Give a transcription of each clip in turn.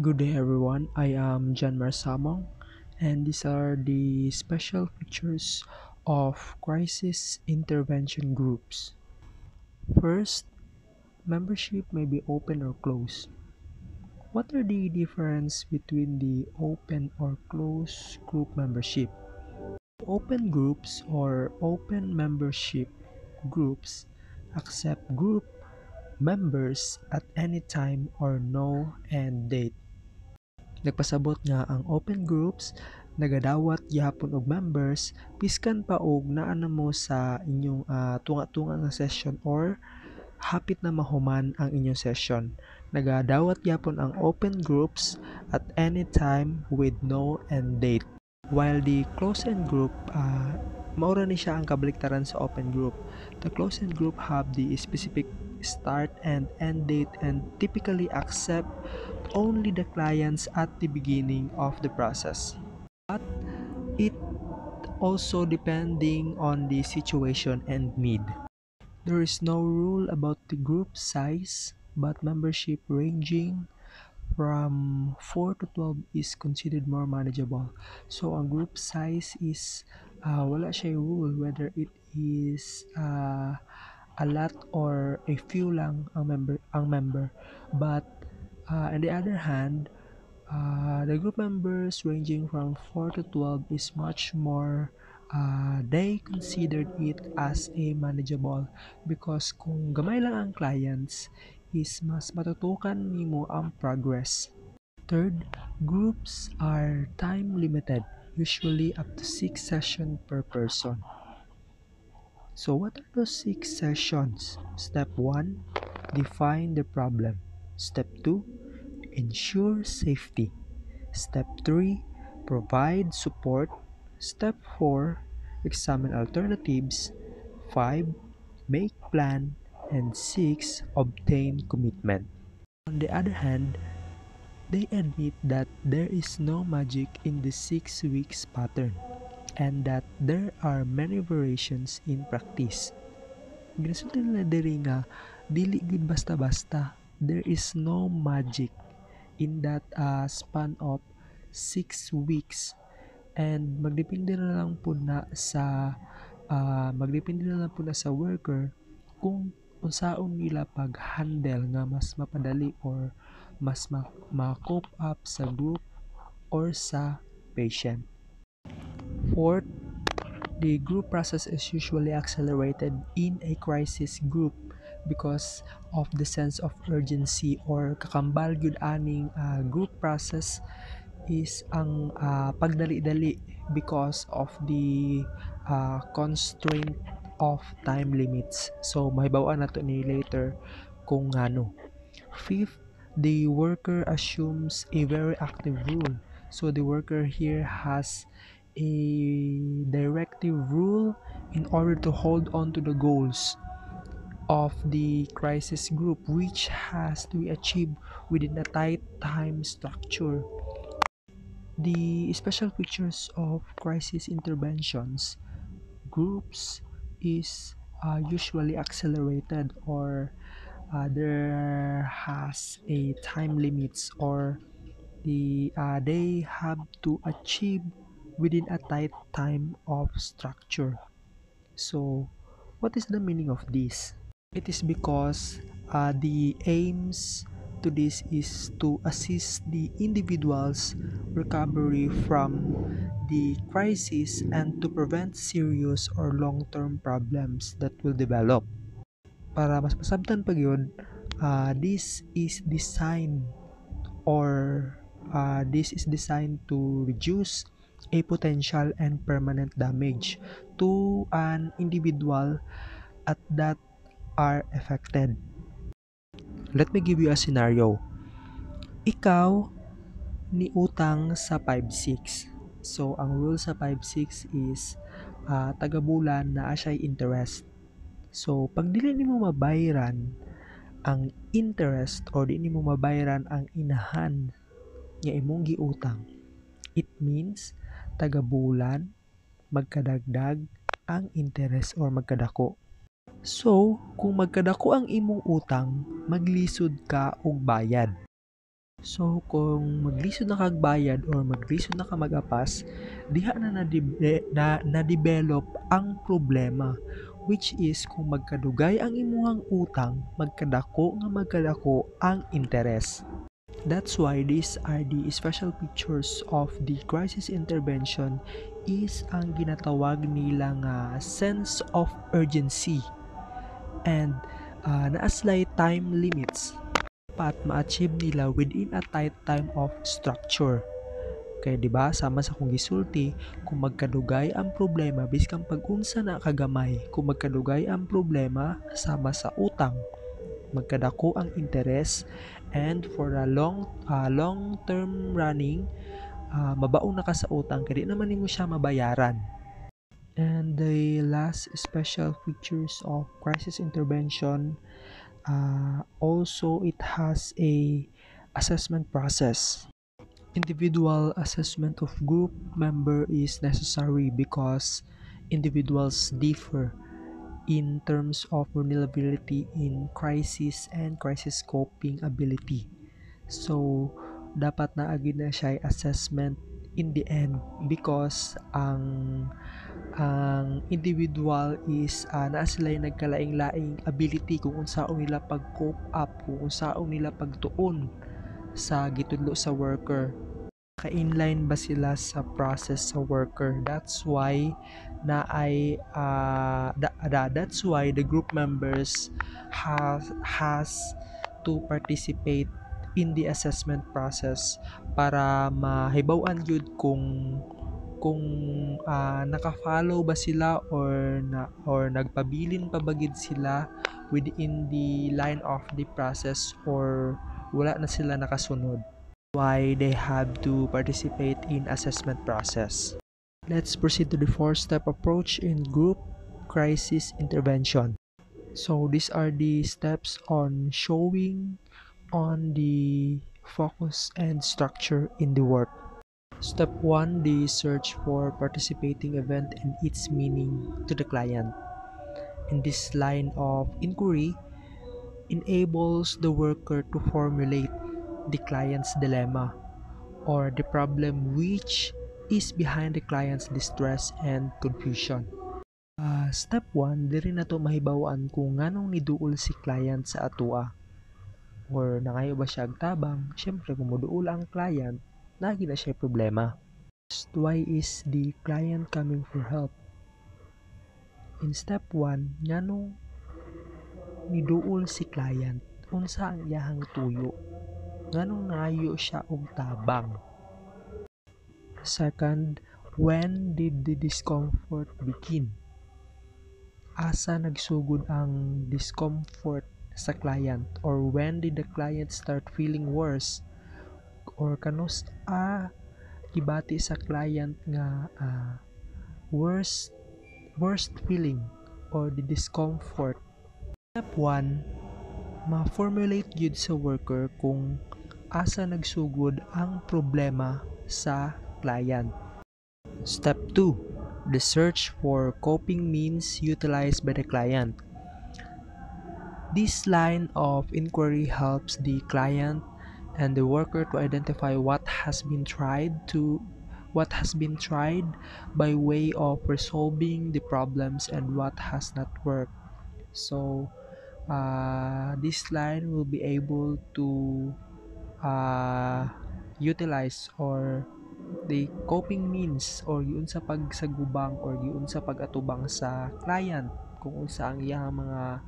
Good day everyone, I am John Marsamong and these are the special features of crisis intervention groups. First, membership may be open or closed. What are the difference between the open or closed group membership? Open groups or open membership groups accept group members at any time or no end date. Nagpasabot nga ang open groups nagadawat gyapon og members piskan pa og naa na mo sa inyong tunga-tunga nga session or hapit na mahuman ang inyong session. Nagadawat gyapon ang open groups at any time with no end date. While the closed-end group, maura ni siya ang kabaliktaran sa open group. The closed-end group have the specific start and end date and typically accept only the clients at the beginning of the process. But it also depending on the situation and need. There is no rule about the group size, but membership ranging from 4 to 12 is considered more manageable. So, ang group size is wala siya rule whether it is a lot or a few lang ang member. But on the other hand, the group members ranging from 4 to 12 is much more they considered it as a manageable because kung gamay lang ang clients is mas matutukan nimo ang progress. Third, groups are time limited, usually up to 6 sessions per person. So what are those 6 sessions? Step 1, define the problem. Step 2, ensure safety. Step 3, provide support. Step 4, examine alternatives. 5, make plan. And 6, obtain commitment. On the other hand, they admit that there is no magic in the 6 weeks pattern and that there are many variations in practice. Ginasulti nila diri nga dili gid basta-basta. There is no magic in that span of 6 weeks and magdepende na lang po na sa worker kung unsaon nila pag-handle nga mas mapadali or mas ma-cope up sa group or sa patient. Fourth, the group process is usually accelerated in a crisis group because of the sense of urgency or kakambal gyud aning group process is ang pagdali-dali because of the constraint of time limits. So mahibaw-an nato ni later kung ngano. Fifth, the worker assumes a very active role. So the worker here has a directive rule in order to hold on to the goals of the crisis group, which has to be achieved within a tight time structure. The special features of crisis interventions groups is usually accelerated or there has a time limits or they have to achieve within a tight time of structure. So, what is the meaning of this? It is because the aims to this is to assist the individual's recovery from the crisis and to prevent serious or long-term problems that will develop. Para mas masabtan pa yun, this is designed or this is designed to reduce a potential and permanent damage to an individual at that are affected. Let me give you a scenario. Ikaw ni utang sa 5-6. So, ang rule sa 5-6 is taga-bulan na asya interest. So, pag dili nimo mabayaran ang interest or di nimo mabayaran ang inahan nga imong giutang, it means taga-bulan magkadagdag ang interest or magkadako. So, kung magkadako ang imong utang, maglisod ka og bayad. So kung maglisod na kag bayad or maglisod na ka mag-apas, diha na-develop ang problema, which is kung magkadugay ang imuhang utang, magkadako ang interes. That's why these are the special features of the crisis intervention is ang ginatawag nila nga sense of urgency and naaslay time limits dapat ma-achieve nila within a tight time of structure. Kaya 'di ba sama sa kung gisulti, kung magkadugay ang problema biskang pag-unsa na kagamay, kung magkadugay ang problema sama sa utang, magkadako ang interes, and for a long term running, mabaon na ka sa utang kaya di naman nimo siya mabayaran. And the last special features of crisis intervention, also it has a assessment process. Individual assessment of group member is necessary because individuals differ in terms of vulnerability in crisis and crisis coping ability. So, dapat na agad na siya assessment in the end because ang individual is naa sila nagkalaing-laing ability kung unsaon nila pag-cope up, kung unsaon nila pagtuon sa gitudlo sa worker. Ka-inline ba sila sa process sa worker? That's why that's why the group members has to participate in the assessment process para mahibaw-an gyud kung naka-follow ba sila or nagpabilin pa bagid sila within the line of the process or wala na sila nakasunod. Why they have to participate in assessment process. Let's proceed to the 4-step approach in group crisis intervention. So these are the steps on showing on the focus and structure in the work. Step 1, the search for participating event and its meaning to the client. In this line of inquiry, enables the worker to formulate the client's dilemma or the problem which is behind the client's distress and confusion. Step 1, diri na to mahibaw-an kung nganong niduol si client sa atua or nangayo ba siya agtabang. Syempre kung moduol ang client, lagi na siya problema. Why is the client coming for help? In step 1, nganong niduol si client, unsa ang iyahang tuyo, nganong nangayo siya og tabang. Second, when did the discomfort begin? Asa nagsugod ang discomfort sa client or when did the client start feeling worse or kanus gibati sa client nga worst feeling or the discomfort. Step 1, ma-formulate gyud sa worker kung asa nagsugod ang problema sa client. Step 2, the search for coping means utilized by the client. This line of inquiry helps the client and the worker to identify what has been tried by way of resolving the problems and what has not worked. So this line will be able to utilize or the coping means or yun sa pagsagubang or yun sa pagatubang sa client kung unsa ang iyang mga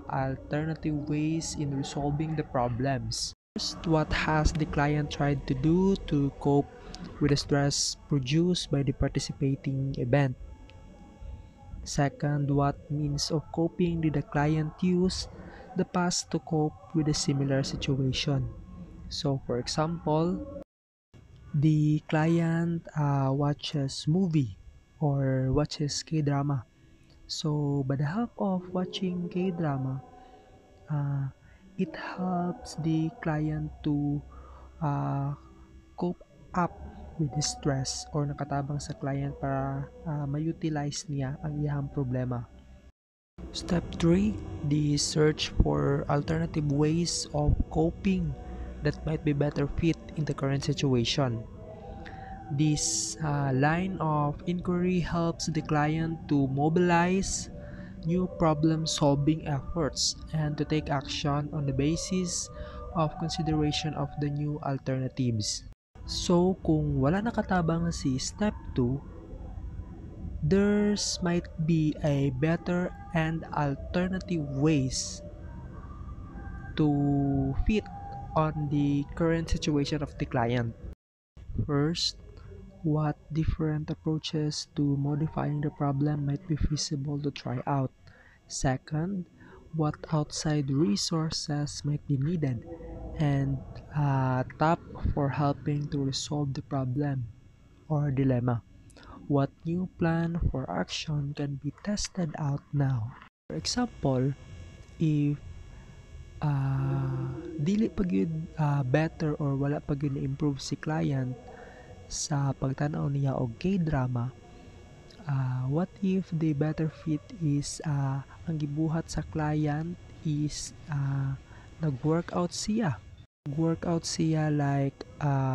alternative ways in resolving the problems. First, what has the client tried to do to cope with the stress produced by the participating event? Second, what means of coping did the client use the past to cope with a similar situation? So, for example, the client watches movie or watches K-drama. So, by the help of watching K-drama, it helps the client to cope up with the stress or nakatabang sa client para ma-utilize niya ang iyang problema. Step 3, the search for alternative ways of coping that might be better fit in the current situation. This line of inquiry helps the client to mobilize new problem-solving efforts and to take action on the basis of consideration of the new alternatives. So, kung wala nakatabang si step 2, there's might be a better and alternative ways to fit on the current situation of the client. First, what different approaches to modifying the problem might be feasible to try out. Second, what outside resources might be needed. And top, for helping to resolve the problem or dilemma. What new plan for action can be tested out now? For example, if dili pa gyud better or wala pa gyud na-improve si client sa pagtanaw niya og K-drama, what if the better fit is ang gibuhat sa client is nag-workout siya. Nag-workout siya like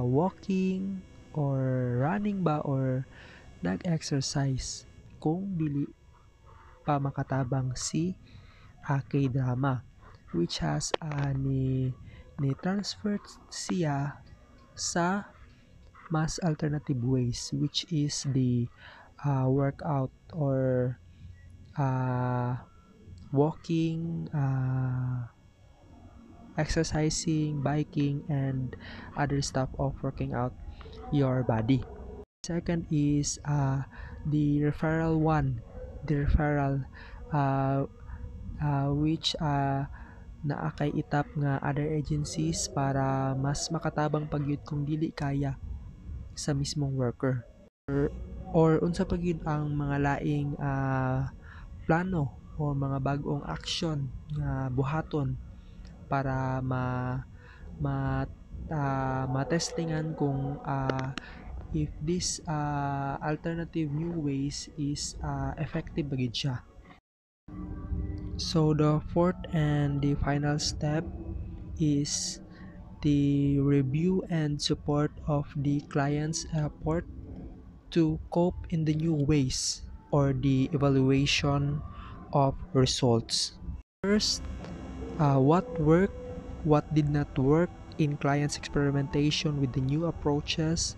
walking or running ba or nag-exercise kung dili pa makatabang si K-drama, which has ni transfer siya sa mas alternative ways, which is the workout or walking, exercising, biking, and other stuff of working out your body. Second is the referral one. The referral which naa kay itap nga other agencies para mas makatabang pagyud kung dili kaya sa mismong worker. Or unsa pa gyud ang mga laing plano o mga bag-ong action nga buhaton para matestingan kung if this alternative new ways is effective ba gid siya. So the fourth and the final step is the review and support of the client's effort to cope in the new ways or the evaluation of results. First, what worked, what did not work in client's experimentation with the new approaches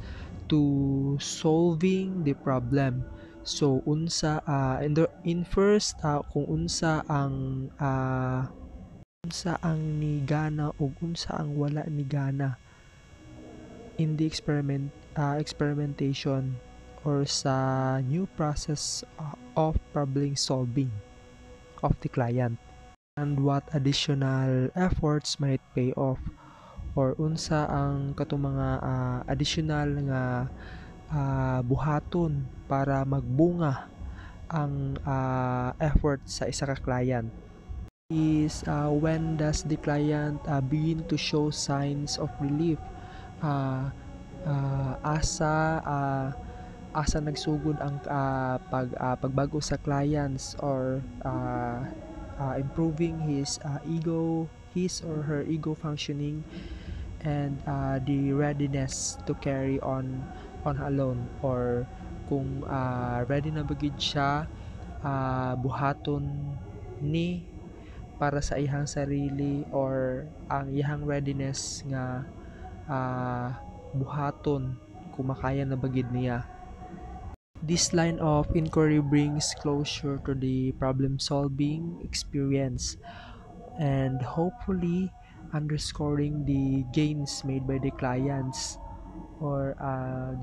to solving the problem. So unsa in first kung unsa ang ni gana ug unsa ang wala ni gana in the experimentation or sa new process of problem solving of the client, and what additional efforts might pay off or unsa ang katong mga additional nga buhaton para magbunga ang effort sa isa ka client. Is when does the client begin to show signs of relief, asa nagsugod ang pagbago sa clients or improving his or her ego functioning and the readiness to carry on alone, or kung ready na bagid siya buhaton ni para sa ihang sarili or ang ihang readiness nga buhaton kung makaya na bagid niya. This line of inquiry brings closure to the problem-solving experience and hopefully underscoring the gains made by the clients or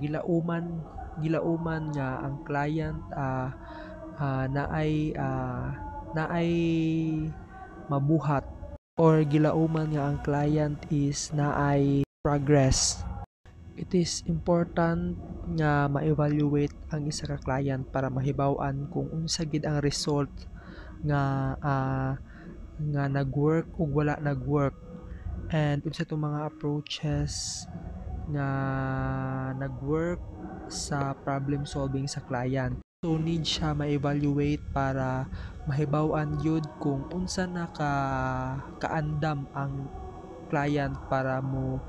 gilauman nga ang client naay mabuhat or gilauman nga ang client is naay progress. It is important nga ma-evaluate ang isa ka client para mahibaw-an kung unsa gid ang result nga nag-work ug wala nag-work, and unsa itong mga approaches nga nag-work sa problem solving sa client. So need siya ma-evaluate para mahibaw-an yun kung unsa na kaandam ang client para mo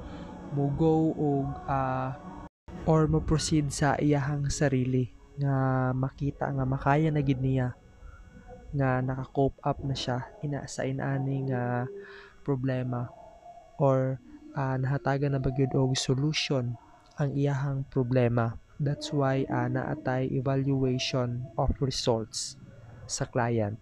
go or mo proceed sa iyahang sarili nga makita nga makaya na gid niya nga naka-cope up na siya sa inaani nga problema, or nahatagan na ba gyud og solution ang iyahang problema. That's why naatay evaluation of results sa client.